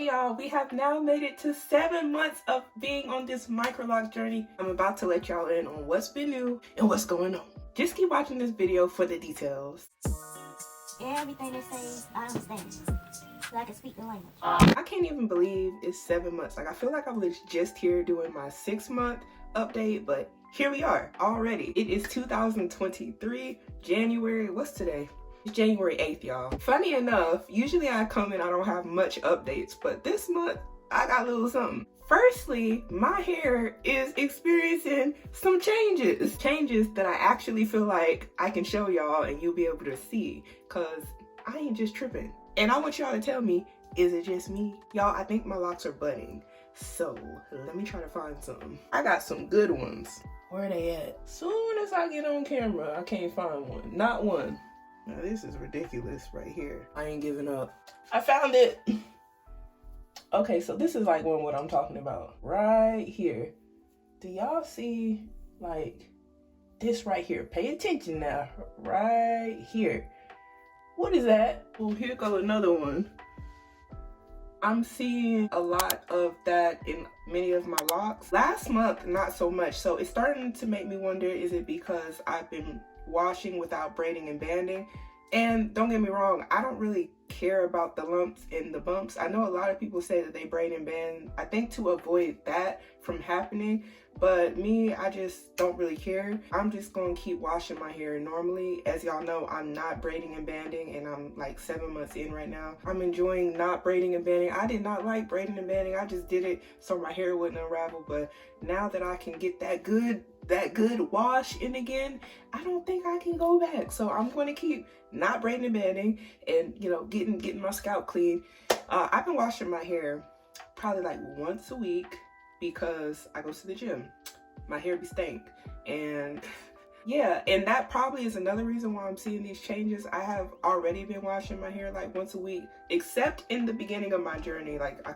y'all, we have now made it to 7 months of being on this microloc journey. I'm about to let y'all in on what's been new and what's going on. Just keep watching this video for the details. Everything they say, I understand. So I can speak the language. I can't even believe it's 7 months. Like, I feel like I was just here doing my 6-month update, but here we are already. It is 2023, January, what's today? It's January 8th, y'all. Funny enough, usually I come and I don't have much updates, but this month I got a little something. Firstly, my hair is experiencing some changes. Changes that I actually feel like I can show y'all and you'll be able to see, cause I ain't just tripping. And I want y'all to tell me, is it just me? Y'all, I think my locks are budding. So let me try to find some. I got some good ones. Where are they at? Soon as I get on camera, I can't find one. Not one. Now this is ridiculous right here. I ain't giving up. I found it. Okay, so this is like what I'm talking about. Right here. Do y'all see like this right here? Pay attention now. Right here. What is that? Oh, here goes another one. I'm seeing a lot of that in many of my locks. Last month, not so much. So it's starting to make me wonder, is it because I've been washing without braiding and banding? And don't get me wrong, I don't really care about the lumps and the bumps. I know a lot of people say that they braid and band, I think to avoid that from happening, but me, I just don't really care. I'm just gonna keep washing my hair normally. As y'all know, I'm not braiding and banding, and I'm like 7 months in right now. I'm enjoying not braiding and banding. I did not like braiding and banding. I just did it so my hair wouldn't unravel, but now that I can get that good wash in again, I don't think I can go back. So I'm going to keep not braiding and banding and, you know, getting my scalp clean. I've been washing my hair probably like once a week because I go to the gym. My hair be stank, and yeah, and that probably is another reason why I'm seeing these changes. I have already been washing my hair like once a week, except in the beginning of my journey. Like I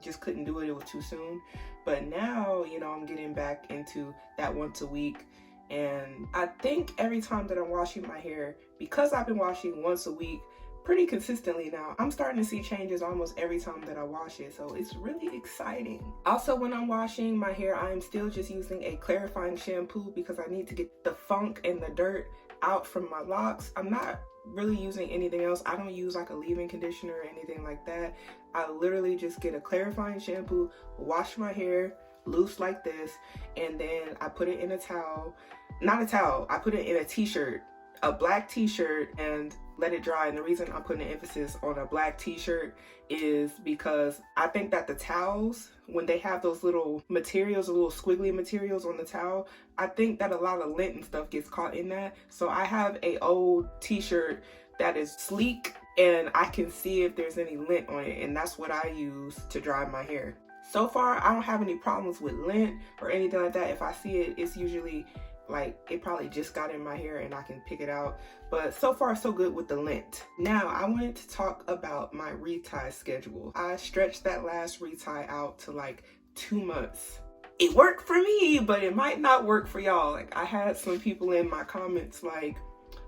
just couldn't do it, it was too soon. But now, you know, I'm getting back into that once a week. And I think every time that I'm washing my hair, because I've been washing once a week pretty consistently now, I'm starting to see changes almost every time that I wash it. So it's really exciting. Also, when I'm washing my hair, I'm still just using a clarifying shampoo because I need to get the funk and the dirt out from my locks. I'm not really using anything else. I don't use like a leave-in conditioner or anything like that. I literally just get a clarifying shampoo, wash my hair loose like this, and then I put it in a towel. Not a towel, I put it in a t-shirt, a black t-shirt, and let it dry. And the reason I'm putting an emphasis on a black t-shirt is because I think that the towels, when they have those little materials, the little squiggly materials on the towel, I think that a lot of lint and stuff gets caught in that. So I have a old t-shirt that is sleek and I can see if there's any lint on it, and that's what I use to dry my hair. So far, I don't have any problems with lint or anything like that. If I see it, it's usually like it probably just got in my hair and I can pick it out. But so far so good with the lint. Now I wanted to talk about my retie schedule. I stretched that last retie out to like 2 months. It worked for me, but it might not work for y'all. Like I had some people in my comments like,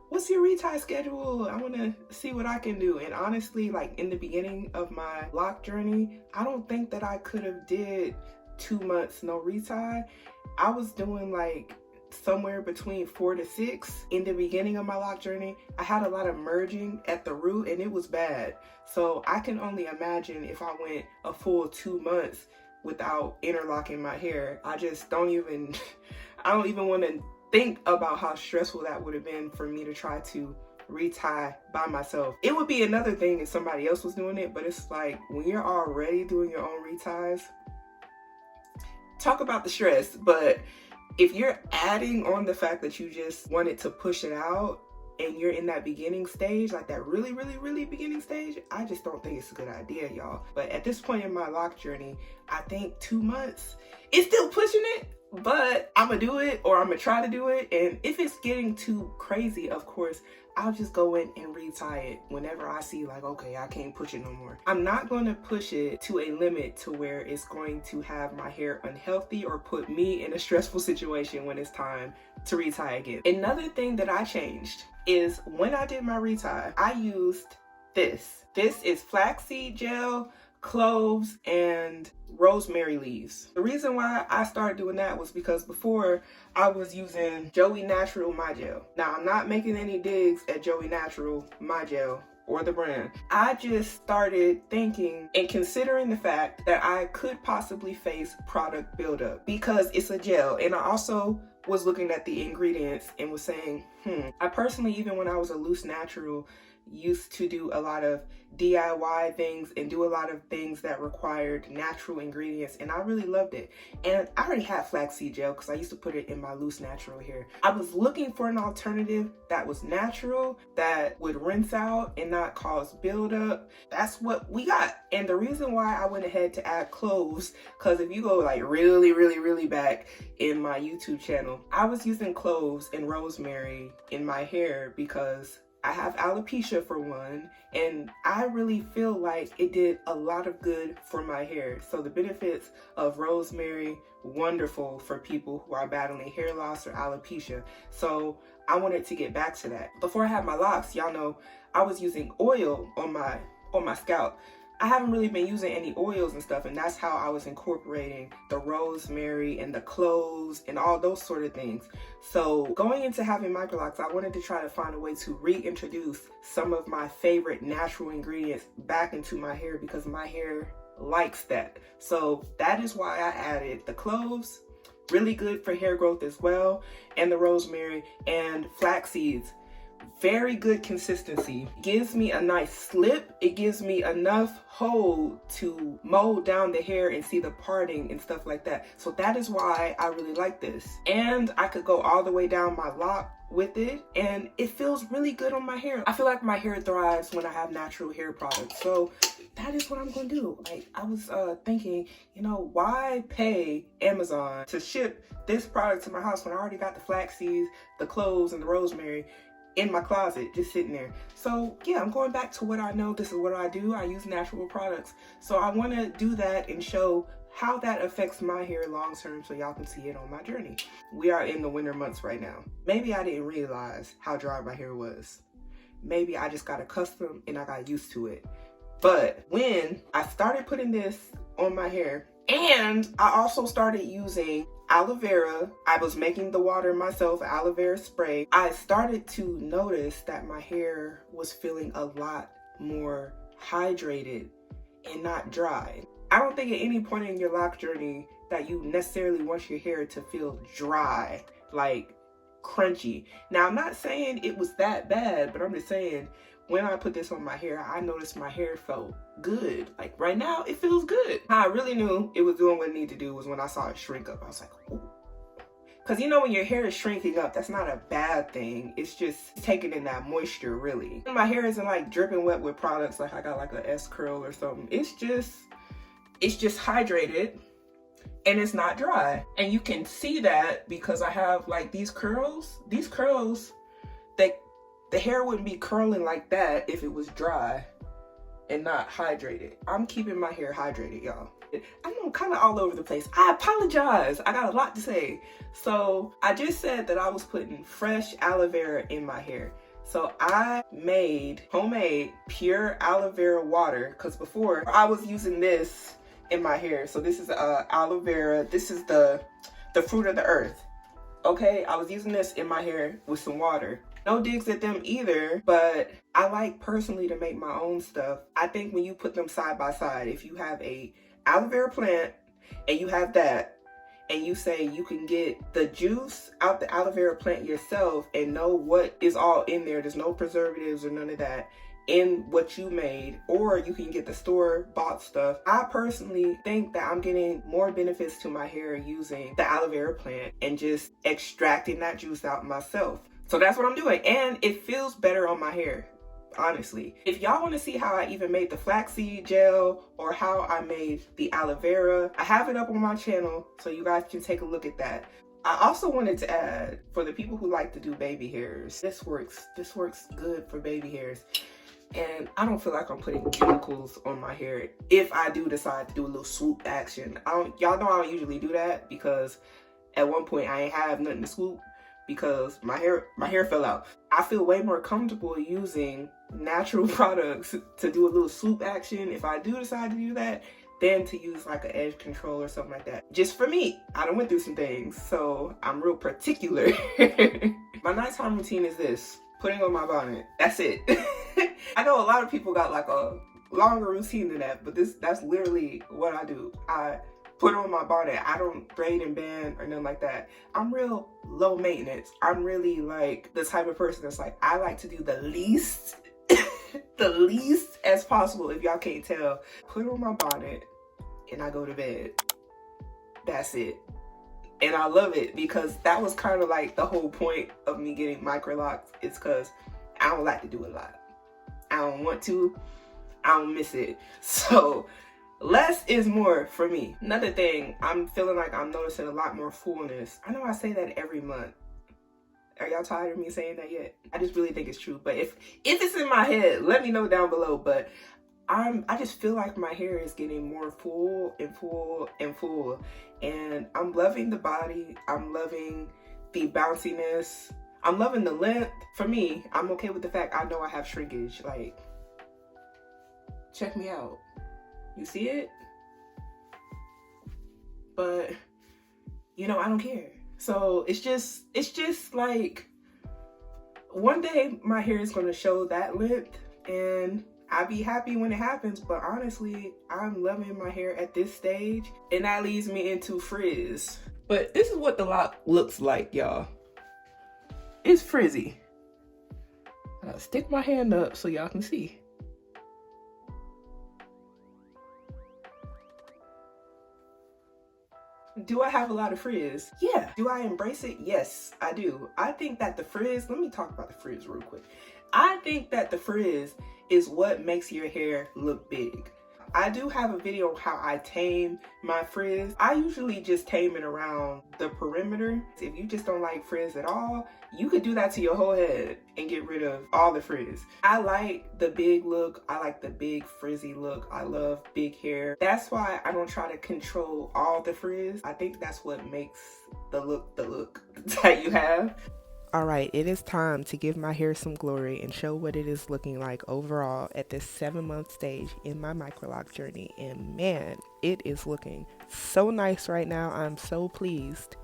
what's your retie schedule? I want to see what I can do. And honestly, like in the beginning of my lock journey, I don't think that I could have did 2 months no retie. I was doing like somewhere between 4 to 6 in the beginning of my lock journey. I had a lot of merging at the root and it was bad. So I can only imagine if I went a full 2 months without interlocking my hair. I just don't even, I don't even want to think about how stressful that would have been for me to try to retie by myself. It would be another thing if somebody else was doing it, but it's like when you're already doing your own reties, talk about the stress. But if you're adding on the fact that you just wanted to push it out and you're in that beginning stage, like that really beginning stage, I just don't think it's a good idea, y'all. But at this point in my lock journey, I think 2 months is still pushing it, but I'm gonna do it, or I'm gonna try to do it. And if it's getting too crazy, of course, I'll just go in and retie it whenever I see like, okay, I can't push it no more. I'm not going to push it to a limit to where it's going to have my hair unhealthy or put me in a stressful situation when it's time to retie again. Another thing that I changed is when I did my retie, I used this. This is flaxseed gel cloves and rosemary leaves. The reason why I started doing that was because before I was using Joey Natural My Gel. Now I'm not making any digs at Joey Natural My Gel or the brand. I just started thinking and considering the fact that I could possibly face product buildup because it's a gel. And I also was looking at the ingredients and was saying, I personally, even when I was a loose natural, used to do a lot of DIY things and do a lot of things that required natural ingredients, and I really loved it. And I already had flaxseed gel because I used to put it in my loose natural hair. I was looking for an alternative that was natural, that would rinse out and not cause buildup. That's what we got. And the reason why I went ahead to add cloves, because if you go like really back in my YouTube channel, I was using cloves and rosemary in my hair because I have alopecia for one, and I really feel like it did a lot of good for my hair. So the benefits of rosemary, wonderful for people who are battling hair loss or alopecia. So I wanted to get back to that. Before I had my locks, y'all know I was using oil on my scalp. I haven't really been using any oils and stuff, and that's how I was incorporating the rosemary and the cloves and all those sort of things. So going into having Microlocs, I wanted to try to find a way to reintroduce some of my favorite natural ingredients back into my hair because my hair likes that. So that is why I added the cloves, really good for hair growth as well, and the rosemary and flax seeds. Very good consistency. Gives me a nice slip. It gives me enough hold to mold down the hair and see the parting and stuff like that. So that is why I really like this. And I could go all the way down my lock with it, and it feels really good on my hair. I feel like my hair thrives when I have natural hair products. So that is what I'm gonna do. Like, I was thinking, you know, why pay Amazon to ship this product to my house when I already got the flax seeds, the cloves, and the rosemary in my closet just sitting there. So yeah, I'm going back to what I know. This is what I do. I use natural products. So I want to do that and show how that affects my hair long term so y'all can see it on my journey. We are in the winter months right now. Maybe I didn't realize how dry my hair was. Maybe I just got accustomed and I got used to it. But when I started putting this on my hair, and I also started using aloe vera, I was making the water myself, aloe vera spray, I started to notice that my hair was feeling a lot more hydrated and not dry. I don't think at any point in your lock journey that you necessarily want your hair to feel dry, like crunchy. Now, I'm not saying it was that bad, but I'm just saying when I put this on my hair, I noticed my hair felt good. Like right now, it feels good. How I really knew it was doing what it needed to do was when I saw it shrink up. I was like, ooh. Because you know when your hair is shrinking up, that's not a bad thing. It's just taking in that moisture, really. My hair isn't like dripping wet with products like I got like a S curl or something. It's just hydrated and it's not dry. And you can see that because I have like these curls. These curls, the hair wouldn't be curling like that if it was dry and not hydrated. I'm keeping my hair hydrated, y'all. I'm kind of all over the place. I apologize. I got a lot to say. So I just said that I was putting fresh aloe vera in my hair. So I made homemade pure aloe vera water because before I was using this in my hair. So this is aloe vera. This is the fruit of the earth. Okay, I was using this in my hair with some water. No digs at them either, but I like personally to make my own stuff. I think when you put them side by side, if you have a aloe vera plant and you have that, and you say you can get the juice out the aloe vera plant yourself and know what is all in there, there's no preservatives or none of that in what you made, or you can get the store-bought stuff. I personally think that I'm getting more benefits to my hair using the aloe vera plant and just extracting that juice out myself. So that's what I'm doing, and it feels better on my hair, honestly. If y'all want to see how I even made the flaxseed gel or how I made the aloe vera, I have it up on my channel so you guys can take a look at that. I also wanted to add, for the people who like to do baby hairs, this works good for baby hairs. And I don't feel like I'm putting chemicals on my hair if I do decide to do a little swoop action. Y'all know I don't usually do that because at one point I ain't have nothing to swoop because my hair fell out. I feel way more comfortable using natural products to do a little swoop action if I do decide to do that, than to use like an edge control or something like that. Just for me, I done went through some things, so I'm real particular. My nighttime routine is this: putting on my bonnet. That's it. I know a lot of people got like a longer routine than that, but that's literally what I do. I put on my bonnet. I don't braid and band or nothing like that. I'm real low maintenance. I'm really like the type of person that's like, I like to do the least the least as possible, if y'all can't tell. Put on my bonnet and I go to bed. That's it. And I love it, because that was kind of like the whole point of me getting Microlocs. It's because I don't like to do a lot. I don't want to. I don't miss it. So less is more for me. Another thing, I'm feeling like I'm noticing a lot more fullness. I know I say that every month. Are y'all tired of me saying that yet? I just really think it's true. But if it's in my head, let me know down below. But I just feel like my hair is getting more full and full and full. And I'm loving the body. I'm loving the bounciness. I'm loving the length. For me, I'm okay with the fact I know I have shrinkage. Like, check me out. You see it? But, you know, I don't care. So it's just like, one day my hair is going to show that length and I'll be happy when it happens. But honestly, I'm loving my hair at this stage, and that leads me into frizz. But this is what the lock looks like, y'all. It's frizzy. I'll stick my hand up so y'all can see. Do I have a lot of frizz? Yeah. Do I embrace it? Yes, I do. I think that the frizz, let me talk about the frizz real quick. I think that the frizz is what makes your hair look big. I do have a video on how I tame my frizz. I usually just tame it around the perimeter. If you just don't like frizz at all, you could do that to your whole head and get rid of all the frizz. I like the big look. I like the big frizzy look. I love big hair. That's why I don't try to control all the frizz. I think that's what makes the look that you have. Alright, it is time to give my hair some glory and show what it is looking like overall at this 7-month stage in my microloc journey. And man, it is looking so nice right now. I'm so pleased.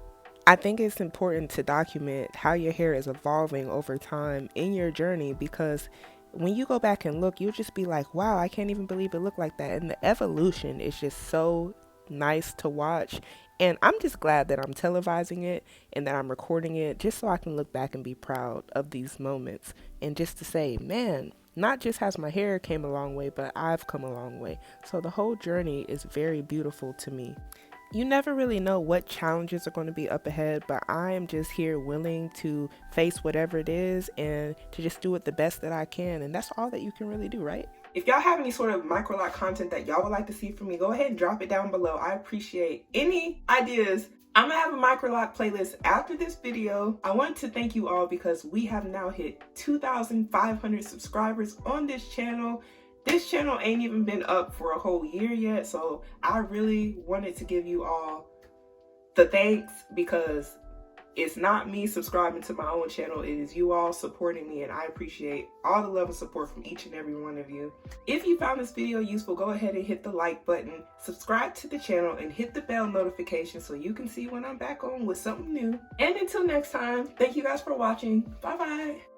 I think it's important to document how your hair is evolving over time in your journey, because when you go back and look, you'll just be like, wow, I can't even believe it looked like that. And the evolution is just so nice to watch. And I'm just glad that I'm televising it and that I'm recording it, just so I can look back and be proud of these moments. And just to say, man, not just has my hair came a long way, but I've come a long way. So the whole journey is very beautiful to me. You never really know what challenges are going to be up ahead, but I am just here willing to face whatever it is and to just do it the best that I can. And that's all that you can really do, right? If y'all have any sort of microloc content that y'all would like to see from me, go ahead and drop it down below. I appreciate any ideas. I'm gonna have a microloc playlist after this video. I want to thank you all because we have now hit 2,500 subscribers on this channel. This channel ain't even been up for a whole year yet, so I really wanted to give you all the thanks, because it's not me subscribing to my own channel, it is you all supporting me, and I appreciate all the love and support from each and every one of you. If you found this video useful, go ahead and hit the like button, subscribe to the channel, and hit the bell notification so you can see when I'm back on with something new. And until next time, thank you guys for watching. Bye bye.